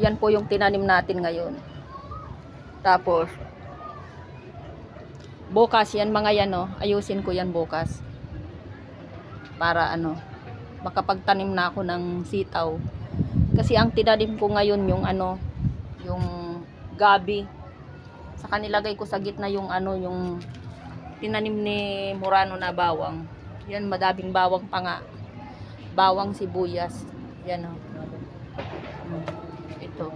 Yan po yung tinanim natin ngayon. Tapos, bukas yan mga yan, no? Ayusin ko yan bukas. Para ano, makapagtanim na ako ng sitaw. Kasi ang tinanim ko ngayon yung ano, yung gabi. Saka nilagay ko sa gitna yung ano, yung tinanim ni Murano na bawang. Yan, madaming bawang pa nga. Bawang sibuyas. Yan, oh. Ito.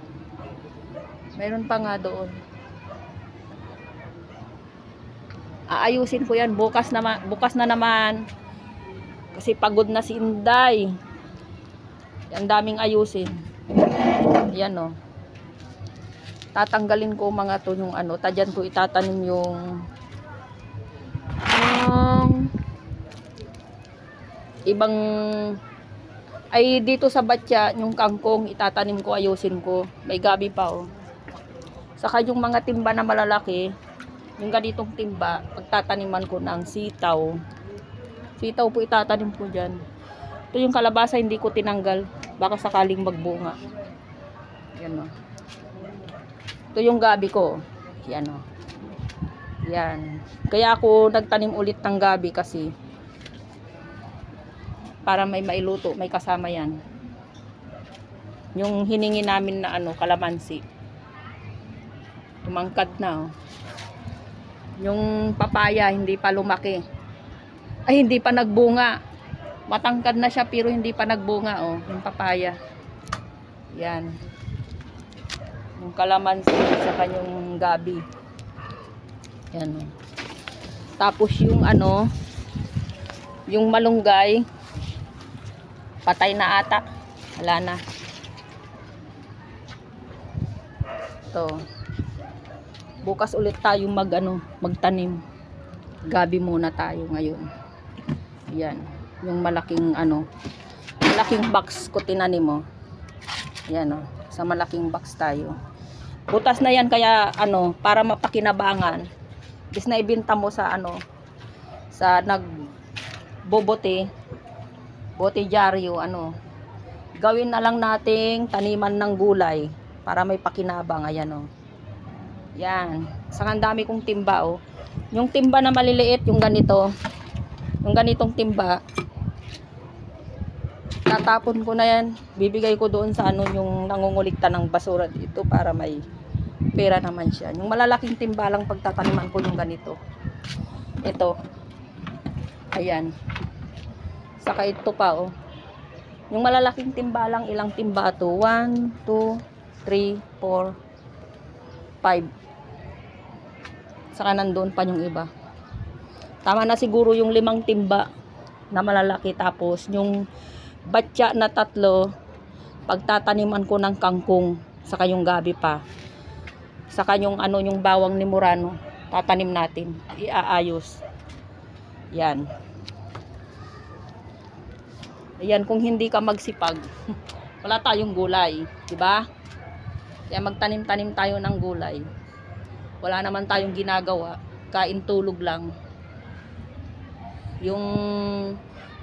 Meron pa nga doon. Aayusin ko yan bukas na naman. Kasi pagod na si Inday. Ang daming ayusin. Yan, oh. Tatanggalin ko mga to yung ano, tadyan ko itatanim yung ibang ay dito sa batya, yung kangkong itatanim ko, ayusin ko. May gabi pa, oh. Saka yung mga timba na malalaki, yung ganitong timba, pagtataniman ko ng sitaw. Sitaw po itatanim ko dyan. Ito yung kalabasa, hindi ko tinanggal. Baka sakaling magbunga. Yan, oh. Ito yung gabi ko. Yan, oh. Yan. Kaya ako nagtanim ulit ng gabi kasi para may mailuto, may kasama yan. Yung hiningi namin na ano, kalamansi. Tumangkad na, oh. Yung papaya, hindi pa lumaki. Ay, hindi pa nagbunga. Matangkad na siya pero hindi pa nagbunga, oh. Yung papaya. Yan. Yung kalamansi sa kanyang gabi. Yan, oh. Tapos yung ano, yung malunggay, patay na ata. Wala na. Ito. Bukas ulit tayo magtanim. Gabi muna tayo ngayon. Yan. Yung malaking malaking box ko tinanim mo. Yan, oh. Sa malaking box tayo. Butas na yan kaya para mapakinabangan. Bis na ibenta mo sa sa nagbobote, bote dyaryo, gawin na lang nating taniman ng gulay para may pakinabang. Ayan, oh. Yan. Ang dami kong timba, oh. Yung timba na maliliit, yung ganito, yung ganitong timba, tatapon ko na yan. Bibigay ko doon sa yung nangungulikta ng basura dito para may pera naman siya. Yung malalaking timba lang pagtataniman ko yung ganito. Ito. Ayan. Saka ito pa, oh. Yung malalaking timba lang, ilang timba to? 1, 2, 3, 4, 5. Saka nandoon pa yung iba. Tama na siguro yung 5 timba na malalaki. Tapos yung batya na 3, pagtataniman ko ng kangkong. Saka yung gabi pa. Saka yung yung bawang ni Murano, tatanim natin. Iaayos. Yan. Ayan, kung hindi ka magsipag, wala tayong gulay, 'di ba? Kaya magtanim-tanim tayo ng gulay. Wala naman tayong ginagawa, kain tulog lang. Yung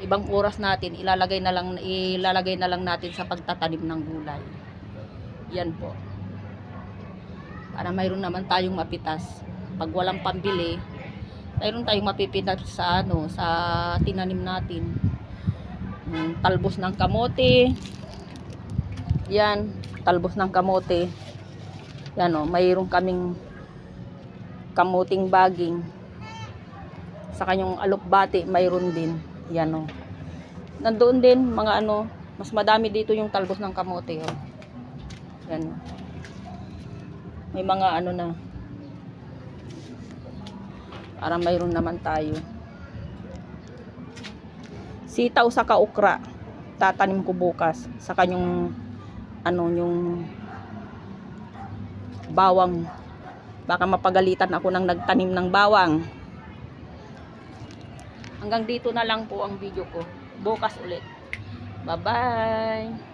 ibang oras natin ilalagay na lang natin sa pagtatanim ng gulay. Yan po. Para mayroon naman tayong mapitas. Pag walang pambili, mayroon tayong mapipitas sa sa tinanim natin. Talbos ng kamote. Yan, talbos ng kamote. Yan, oh, mayroon kaming kamuting baging. Sa kanyang alokbati mayroon din. Yan, oh. Nandoon din mga mas madami dito yung talbos ng kamote, oh. Yan. May mga na. Para mayroon naman tayo. Sitaw sa kaukra. Tatanim ko bukas sa kanyang yung bawang. Baka mapagalitan ako ng nagtanim ng bawang. Hanggang dito na lang po ang video ko. Bukas ulit. Bye-bye.